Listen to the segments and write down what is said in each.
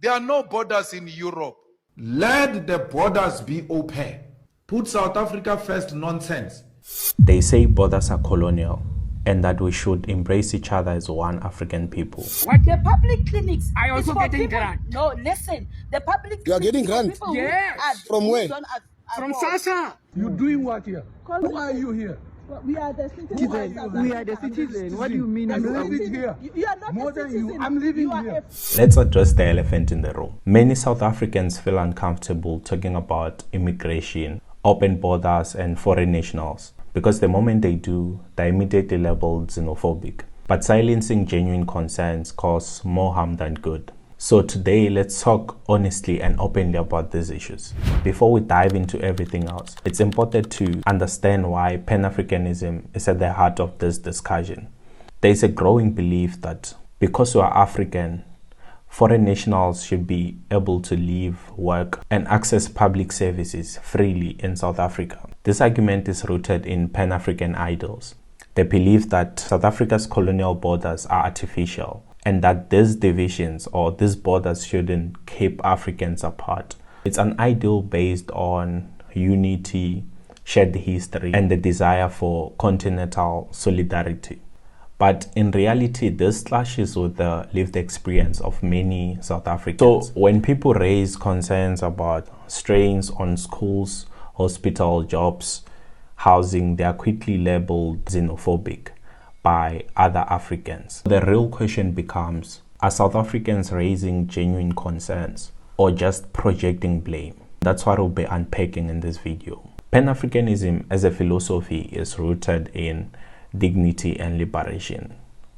There are no borders in Europe. Let the borders be open. Put South Africa first nonsense. They say borders are colonial and that we should embrace each other as one African people. What the public clinics are also getting grant. No, listen. The public You are getting grant? Yes. From where? From SASA. You're doing what here? Why are you here? We are the citizens. We are the citizens. What do you mean? I'm living here. You are not More a than citizen. you. I'm living here. Let's address the elephant in the room. Many South Africans feel uncomfortable talking about immigration, open borders, and foreign nationals because the moment they do, they're immediately labeled xenophobic. But silencing genuine concerns causes more harm than good. So today, let's talk honestly and openly about these issues. Before we dive into everything else, it's important to understand why Pan-Africanism is at the heart of this discussion. There is a growing belief that because we are African, foreign nationals should be able to live, work, and access public services freely in South Africa. This argument is rooted in Pan-African ideals. They believe that South Africa's colonial borders are artificial, and that these divisions or these borders shouldn't keep Africans apart. It's an ideal based on unity, shared history, and the desire for continental solidarity. But in reality, this clashes with the lived experience of many South Africans. So when people raise concerns about strains on schools, hospital, jobs, housing, they are quickly labeled xenophobic by other Africans. The real question becomes, are South Africans raising genuine concerns or just projecting blame? That's what we'll be unpacking in this video. Pan-Africanism as a philosophy is rooted in dignity and liberation.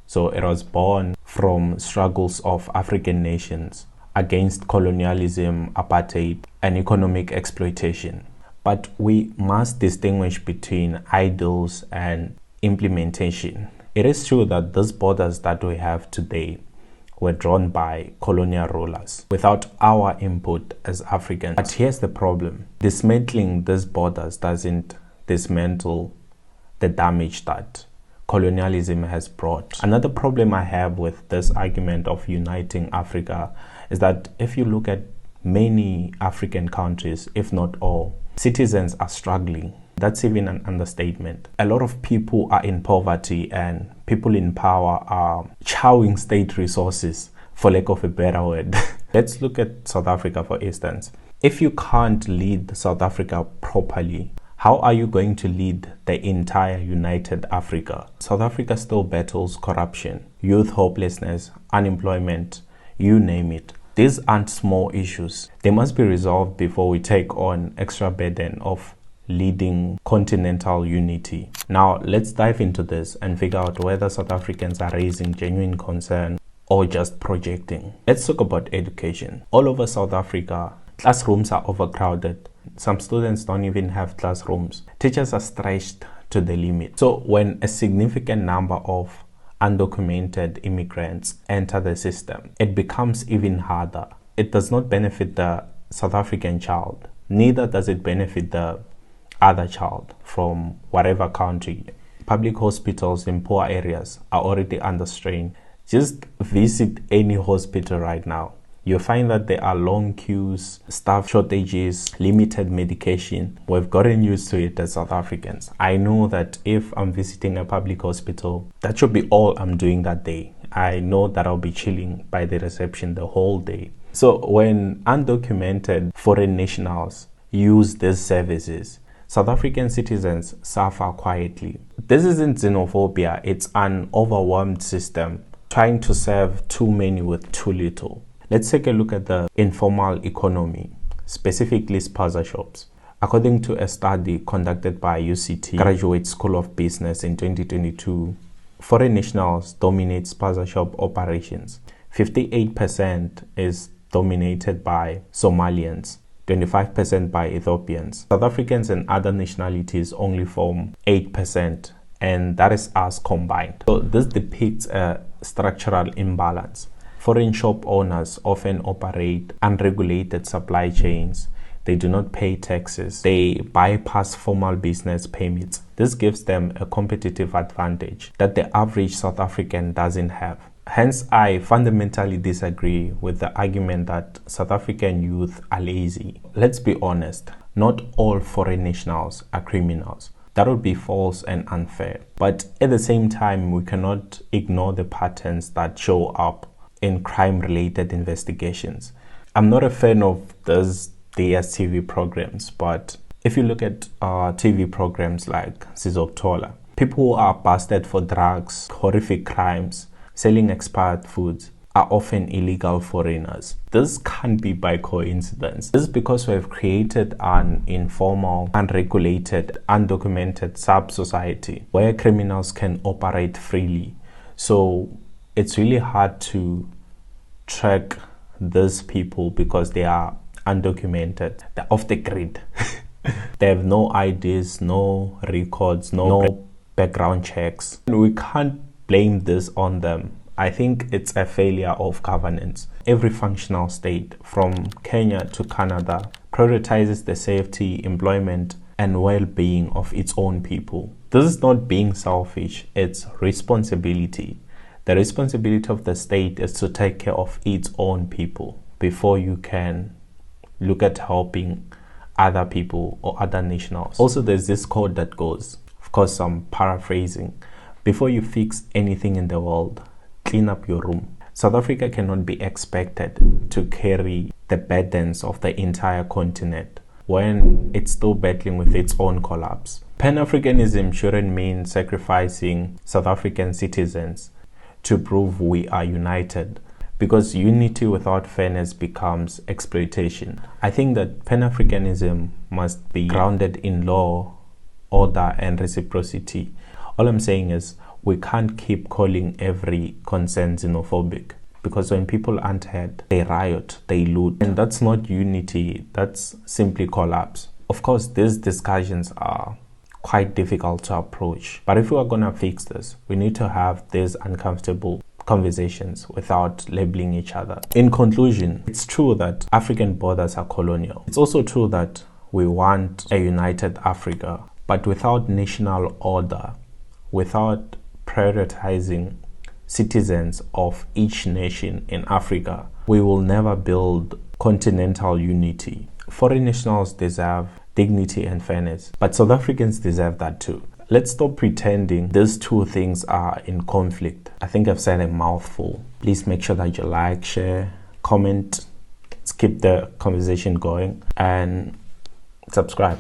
So it was born from struggles of African nations against colonialism, apartheid, and economic exploitation. But we must distinguish between ideals and implementation. It is true that these borders that we have today were drawn by colonial rulers without our input as Africans. But here's the problem. Dismantling these borders doesn't dismantle the damage that colonialism has brought. Another problem I have with this argument of uniting Africa is that if you look at many African countries, if not all, citizens are struggling. That's even an understatement. A lot of people are in poverty and people in power are chowing state resources, for lack of a better word. Let's look at South Africa, for instance. If you can't lead South Africa properly, how are you going to lead the entire united Africa? South Africa still battles corruption, youth hopelessness, unemployment, you name it. These aren't small issues. They must be resolved before we take on extra burden of leading continental unity. Now, let's dive into this and figure out whether South Africans are raising genuine concern or just projecting. Let's talk about education. All over South Africa, classrooms are overcrowded. Some students don't even have classrooms. Teachers are stretched to the limit. So when a significant number of undocumented immigrants enter the system, it becomes even harder. It does not benefit the South African child. Neither does it benefit the other child from whatever country. Public hospitals in poor areas are already under strain. Just visit any hospital right now. You'll find that there are long queues, staff shortages, limited medication. We've gotten used to it as South Africans. I know that if I'm visiting a public hospital, that should be all I'm doing that day. I know that I'll be chilling by the reception the whole day. So when undocumented foreign nationals use these services, South African citizens suffer quietly. This isn't xenophobia, it's an overwhelmed system trying to serve too many with too little. Let's take a look at the informal economy, specifically spaza shops. According to a study conducted by UCT Graduate School of Business in 2022, foreign nationals dominate spaza shop operations. 58% is dominated by Somalians, 25% by Ethiopians. South Africans and other nationalities only form 8%, and that is us combined. So this depicts a structural imbalance. Foreign shop owners often operate unregulated supply chains. They do not pay taxes. They bypass formal business permits. This gives them a competitive advantage that the average South African doesn't have. Hence, I fundamentally disagree with the argument that South African youth are lazy. Let's be honest, not all foreign nationals are criminals. That would be false and unfair. But at the same time, we cannot ignore the patterns that show up in crime-related investigations. I'm not a fan of those DSTV programs, but if you look at TV programs like Sizokuthola, people who are busted for drugs, horrific crimes, selling expired foods are often illegal foreigners. This can't be by coincidence. This is because we have created an informal, unregulated, undocumented sub-society where criminals can operate freely. So it's really hard to track these people because they are undocumented. They're off the grid. They have no IDs, no records, no background checks. We can't blame this on them. I think it's a failure of governance. Every functional state, from Kenya to Canada, prioritizes the safety, employment, and well-being of its own people. This is not being selfish, it's responsibility. The responsibility of the state is to take care of its own people before you can look at helping other people or other nationals. Also, there's this quote that goes, of course I'm paraphrasing, before you fix anything in the world, clean up your room. South Africa cannot be expected to carry the burdens of the entire continent when it's still battling with its own collapse. Pan-Africanism shouldn't mean sacrificing South African citizens to prove we are united, because unity without fairness becomes exploitation. I think that Pan-Africanism must be grounded in law, order, and reciprocity. All I'm saying is we can't keep calling every concern xenophobic, because when people aren't heard, they riot, they loot, and that's not unity, that's simply collapse. Of course, these discussions are quite difficult to approach, but if we are going to fix this, we need to have these uncomfortable conversations without labeling each other. In conclusion, it's true that African borders are colonial. It's also true that we want a united Africa, but without national order, without prioritizing citizens of each nation in Africa, we will never build continental unity. Foreign nationals deserve dignity and fairness, but South Africans deserve that too. Let's stop pretending these two things are in conflict. I think I've said a mouthful. Please make sure that you like, share, comment, let's keep the conversation going, and subscribe.